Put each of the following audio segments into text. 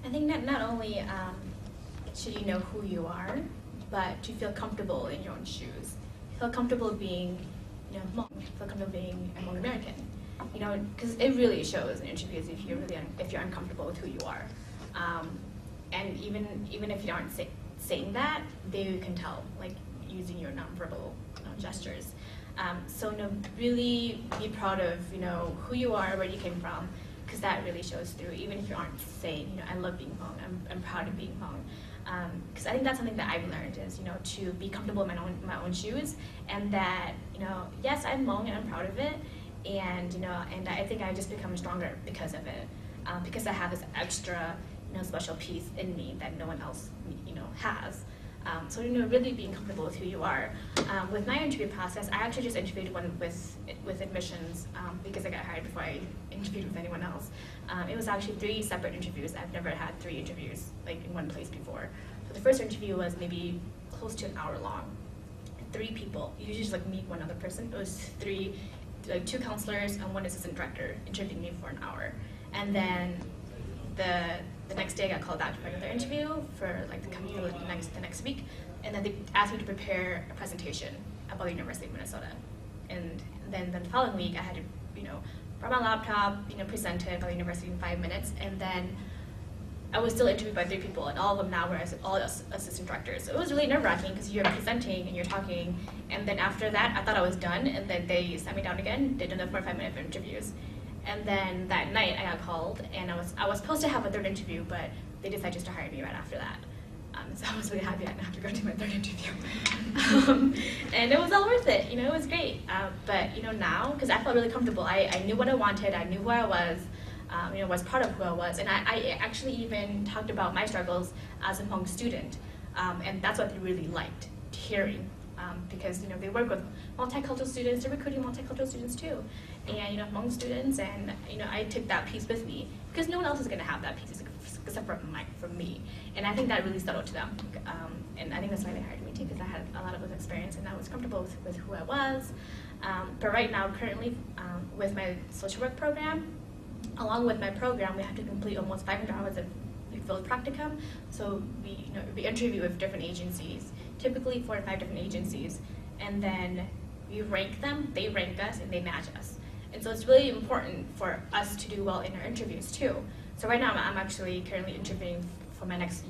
I think not only should you know who you are, but to feel comfortable in your own shoes. Feel comfortable being, Hmong. Feel comfortable being a Hmong American. Because it really shows in interviews if you're uncomfortable with who you are, and even if you aren't saying that, they can tell, like using your nonverbal gestures. So really be proud of who you are, where you came from, because that really shows through. Even if you aren't saying I love being Hmong, I'm proud of being Hmong. Because I think that's something that I've learned is to be comfortable in my own shoes, and that yes, I'm Hmong and I'm proud of it, and and I think I just become stronger because of it, because I have this extra special piece in me that no one else has. So really being comfortable with who you are. With my interview process, I actually just interviewed one with admissions because I got hired before I interviewed with anyone else. It was actually 3 separate interviews. I've never had 3 interviews like in one place before. So the first interview was maybe close to an hour long. 3 people. You usually just like meet one other person. It was 2 counselors and 1 assistant director interviewing me for an hour. And then the next day I got called back for another interview for like the next week, and then they asked me to prepare a presentation about the University of Minnesota. And then the following week I had to bring my laptop, present it about the university in 5 minutes, and then I was still interviewed by 3 people, and all of them now were all assistant directors. So it was really nerve-wracking because you're presenting and you're talking, and then after that I thought I was done, and then they sat me down again, did another 45-minute interviews. And then that night I got called, and I was supposed to have a 3rd interview, but they decided just to hire me right after that. So I was really happy I didn't have to go to my 3rd interview. And it was all worth it, it was great. But now, because I felt really comfortable, I knew what I wanted, I knew who I was, was proud of who I was, and I actually even talked about my struggles as a Hmong student, and that's what they really liked hearing. Because they work with multicultural students, they're recruiting multicultural students too, and Hmong students, and I took that piece with me because no one else is going to have that piece except for me, and I think that really settled to them, and I think that's why they hired me too, because I had a lot of experience and I was comfortable with who I was. But right now, currently, with my social work program, along with my program, we have to complete almost 500 hours of field practicum. So we interview with different agencies, typically 4 to 5 different agencies, and then we rank them, they rank us, and they match us. And so it's really important for us to do well in our interviews too. So right now I'm actually currently interviewing for my next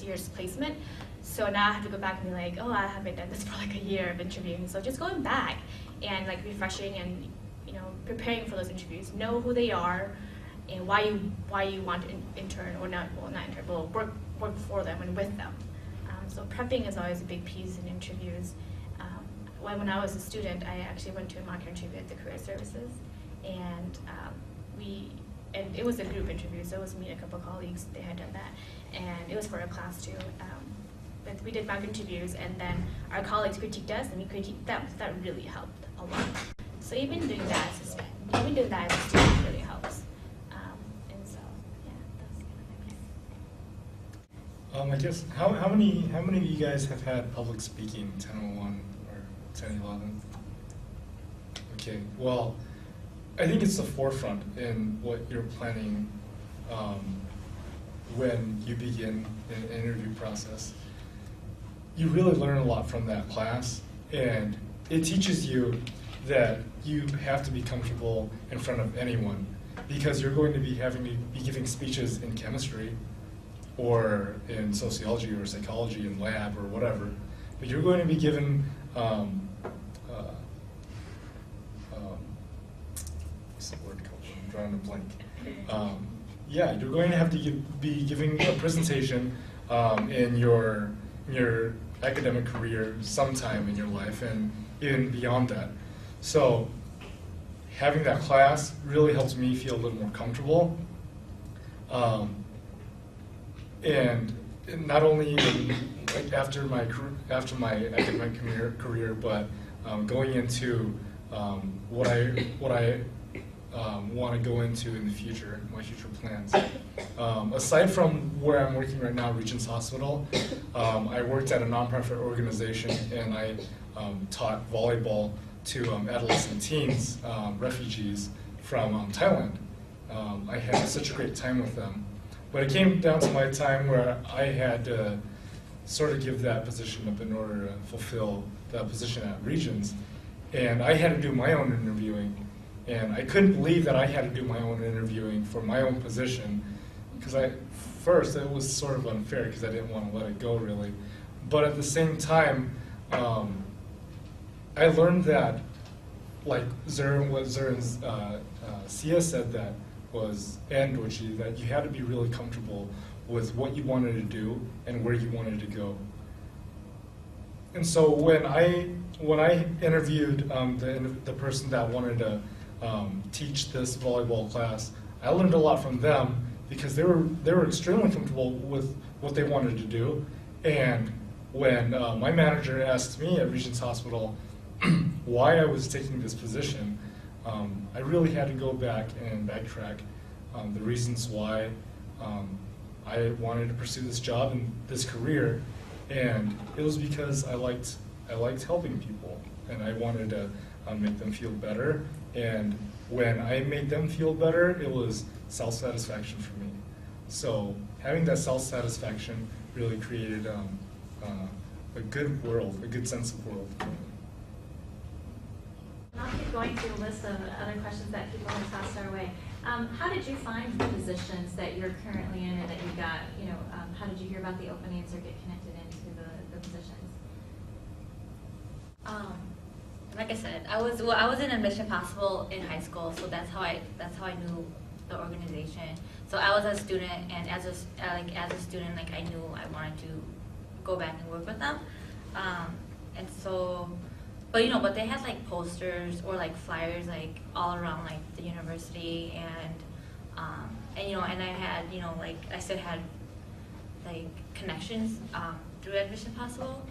year's placement. So now I have to go back and be like, oh, I haven't done this for like a year of interviewing. So just going back and like refreshing and preparing for those interviews, know who they are and why you want to intern or not intern, but work for them and with them. So prepping is always a big piece in interviews. When I was a student, I actually went to a mock interview at the Career Services, and it was a group interview, so it was me and a couple of colleagues. They had done that, and it was for a class too. But we did mock interviews, and then our colleagues critiqued us, and we critiqued them. So that really helped a lot. So even doing that as a student really helps. And so yeah, that's kind of I guess how many of you guys have had public speaking 1001 or 1011? Okay, well, I think it's the forefront in what you're planning when you begin an interview process. You really learn a lot from that class, and it teaches you that you have to be comfortable in front of anyone, because you're going to be having to be giving speeches in chemistry or in sociology or psychology in lab or whatever, but you're going to be given what's the word called? I'm drawing a blank. Yeah, you're going to have to be giving a presentation in your academic career sometime in your life and even beyond that. So having that class really helps me feel a little more comfortable. And not only after my academic career, but going into what I want to go into in the future, my future plans. Aside from where I'm working right now, Regents Hospital, I worked at a nonprofit organization, and I taught volleyball to adolescent teens, refugees from Thailand. I had such a great time with them. But it came down to my time where I had to sort of give that position up in order to fulfill that position at Regions. And I had to do my own interviewing. And I couldn't believe that I had to do my own interviewing for my own position, because first it was sort of unfair because I didn't want to let it go really. But at the same time, I learned that, like Zurin's Sia said that was, and Doichi, that you had to be really comfortable with what you wanted to do and where you wanted to go. And so when I interviewed the person that wanted to teach this volleyball class, I learned a lot from them because they were extremely comfortable with what they wanted to do. And when my manager asked me at Regents Hospital why I was taking this position, I really had to go back and backtrack the reasons why I wanted to pursue this job and this career. And it was because I liked helping people, and I wanted to make them feel better. And when I made them feel better, it was self-satisfaction for me. So having that self-satisfaction really created a good world, a good sense of world for me. I'll keep going through a list of other questions that people have tossed our way. How did you find the positions that you're currently in and that you got, how did you hear about the openings or get connected into the positions? Like I said, I was in Admission Possible in high school, so that's how I knew the organization. So I was a student, and as a student, like I knew I wanted to go back and work with them. And so, but they had like posters or like flyers like all around like the university, and I had like I still had like connections through Admission Possible.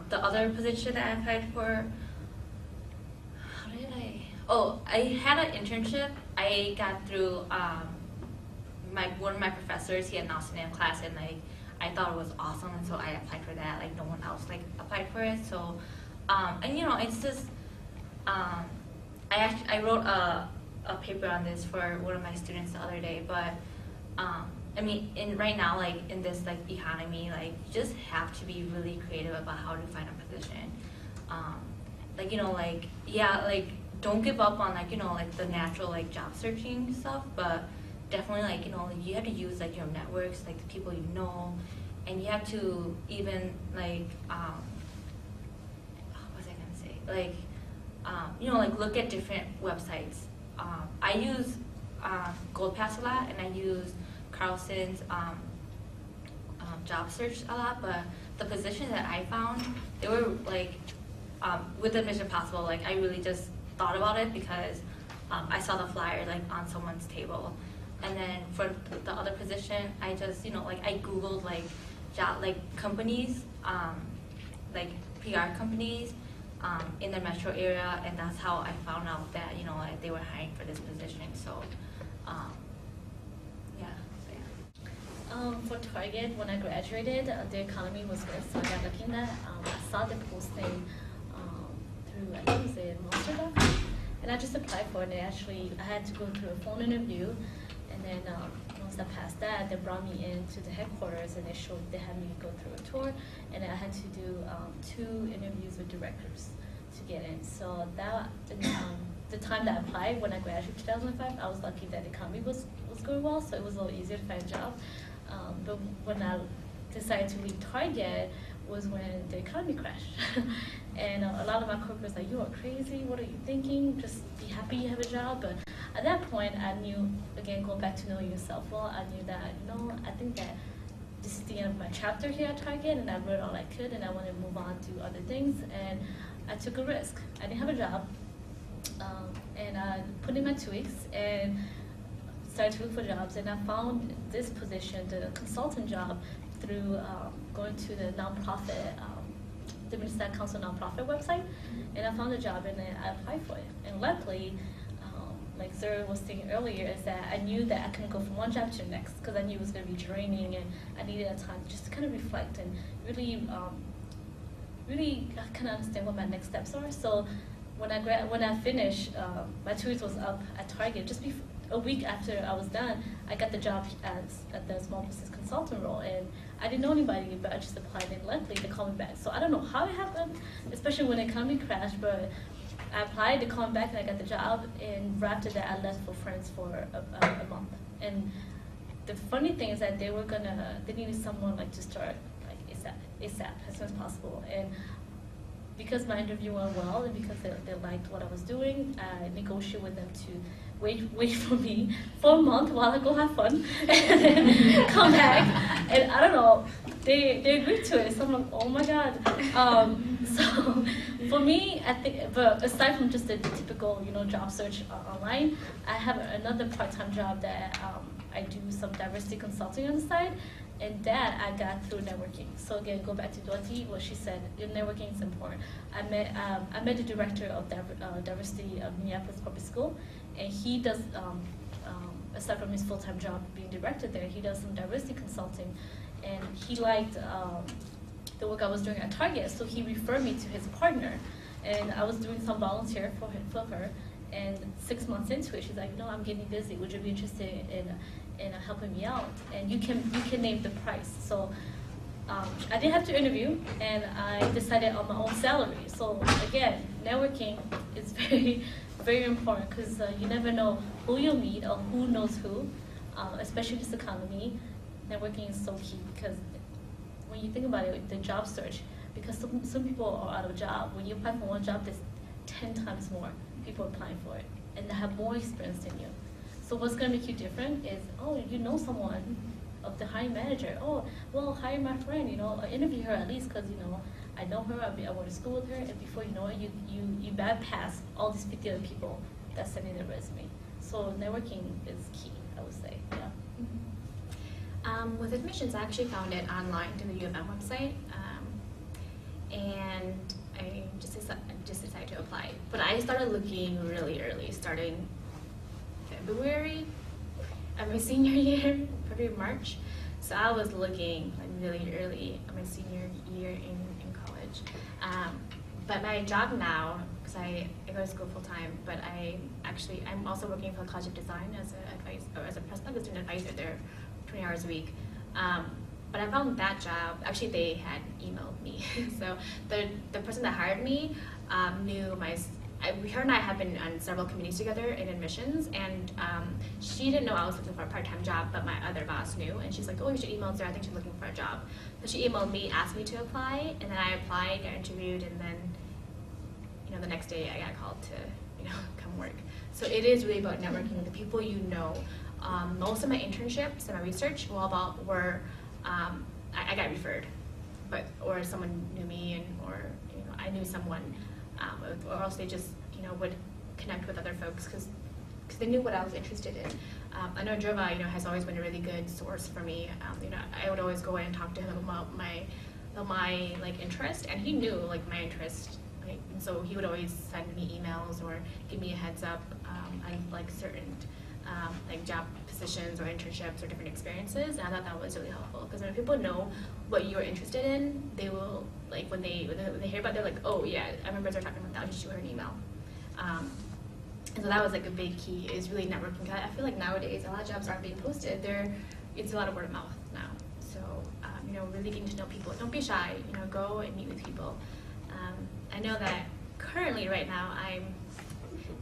The other position that I applied for, I had an internship I got through one of my professors. He had an Australian class, and like I thought it was awesome, and so I applied for that. Like no one else like applied for it. So it's just I wrote a paper on this for one of my students the other day. But right now, like in this like economy, like you just have to be really creative about how to find a position. Don't give up on like the natural like job searching stuff, but definitely like you have to use like your networks, like the people you know, and you have to even like what was I gonna say, like look at different websites. I use Gold Pass a lot, and I use Carlson's job search a lot, but the positions that I found, they were like with Admission Possible, like I really just thought about it because I saw the flyer like on someone's table. And then for the other position, I just I googled like job companies, like PR companies in the metro area, and that's how I found out that like they were hiring for this position. So for Target, when I graduated, the economy was good, so I got looking at. I saw the posting through, I think it was Monster.com, and I just applied for it. And I had to go through a phone interview, and then once I passed that, they brought me into the headquarters, and they had me go through a tour, and I had to do 2 interviews with directors to get in. So that the time that I applied when I graduated in 2005, I was lucky that the economy was going well, so it was a little easier to find a job. But when I decided to leave Target was when the economy crashed. And a lot of my coworkers like, you are crazy, what are you thinking? Just be happy you have a job. But at that point, I knew, again, going back to knowing yourself well, I knew that, I think that this is the end of my chapter here at Target, and I wrote all I could, and I want to move on to other things. And I took a risk. I didn't have a job, and I put in my 2 weeks, and started to look for jobs, and I found this position, the consultant job, through going to the nonprofit, the Minnesota Council nonprofit website, and I found a job, and then I applied for it. And luckily, like Zura was saying earlier, is that I knew that I couldn't go from one job to the next because I knew it was going to be draining, and I needed a time just to kind of reflect and really kind of understand what my next steps are. So when I finished, my 2 weeks was up at Target just a week after I was done, I got the job at the small business consultant role, and I didn't know anybody, but I just applied, and luckily they called me back. So I don't know how it happened, especially when the economy crashed, but I applied, they called me back, and I got the job, and right after that, I left for France for a month. And the funny thing is that they needed someone like to start like ASAP, as soon as possible. And because my interview went well, and because they liked what I was doing, I negotiated with them to wait for me for a month while I go have fun, and then come back. And I don't know, they agreed to it. So I'm like, oh my god. So for me, I think, but aside from just the typical, job search online, I have another part-time job that I do some diversity consulting on the side, and that I got through networking. So again, go back to Dorothy, what she said, your networking is important. I met the director of diversity of Minneapolis Public School, and he does, aside from his full-time job being director there, he does some diversity consulting, and he liked the work I was doing at Target, so he referred me to his partner, and I was doing some volunteer for her, and 6 months into it, she's like, no, I'm getting busy, would you be interested in helping me out? And you can name the price. So I didn't have to interview, and I decided on my own salary. So again, networking is very, very important, because you never know who you'll meet or who knows who, especially this economy. Networking is so key, because when you think about it, the job search, because some people are out of job. When you apply for one job, there's 10 times more people applying for it, and they have more experience than you. So what's going to make you different is, oh, you know someone of the hiring manager. Oh, well, hire my friend, interview her at least, because, I know her, I went to school with her, and before you know it, you bypass all these 50 other people that's sending their resume. So networking is key, I would say, yeah. With admissions, I actually found it online through the U of M website, and I just decided to apply. But I started looking really early, starting February of my senior year, February, March. So I was looking like really early of my senior year in college. But my job now, because I go to school full time, but I'm also working for the College of Design as a student advisor there, 20 hours a week. But I found that job, actually they had emailed me. So the person that hired me knew her and I have been on several committees together in admissions, and she didn't know I was looking for a part-time job, but my other boss knew, and she's like, oh, you should email Sarah, I think she's looking for a job. So she emailed me, asked me to apply, and then I applied, got interviewed, and then the next day I got called to come work. So it is really about networking with the people you know. Most of my internships and my research were I got referred, or someone knew me, or I knew someone, or else they just would connect with other folks because they knew what I was interested in. I know Jova has always been a really good source for me. I would always go in and talk to him about my interest, and he knew my interest. And so he would always send me emails or give me a heads up on certain job positions or internships or different experiences, and I thought that was really helpful, because when people know what you're interested in, they will when they hear about it, they're like, oh yeah, I remember they're talking about that, I'll just shoot her an email. And so that was a big key, is really networking. I feel like nowadays a lot of jobs aren't being posted. It's a lot of word of mouth now. So really getting to know people. Don't be shy. Go and meet with people. I know that currently right now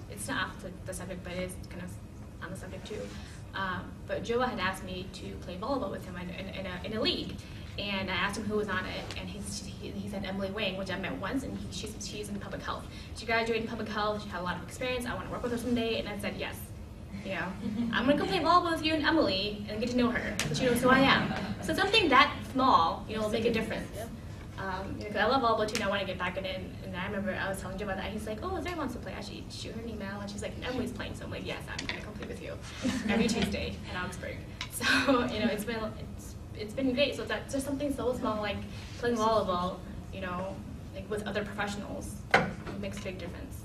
it's not off the subject, but it's kind of on the subject too. But Joa had asked me to play volleyball with him in a league, and I asked him who was on it, and he said Emily Wang, which I met once, and she's in public health. She graduated in public health. She had a lot of experience. I want to work with her someday, and I said yes. I'm gonna go play volleyball with you and Emily and get to know her, so she knows who I am. So something that small, will make a difference. Because I love volleyball too, and I want to get back in it. And I remember I was telling Joe about that. He's like, "Oh, Zara wants to play. I should shoot her an email." And she's like, "Emily's playing." So I'm like, "Yes, I'm gonna come play with you every Tuesday in Augsburg." So it's been great. So that's just something so small like playing volleyball, with other professionals, it makes a big difference.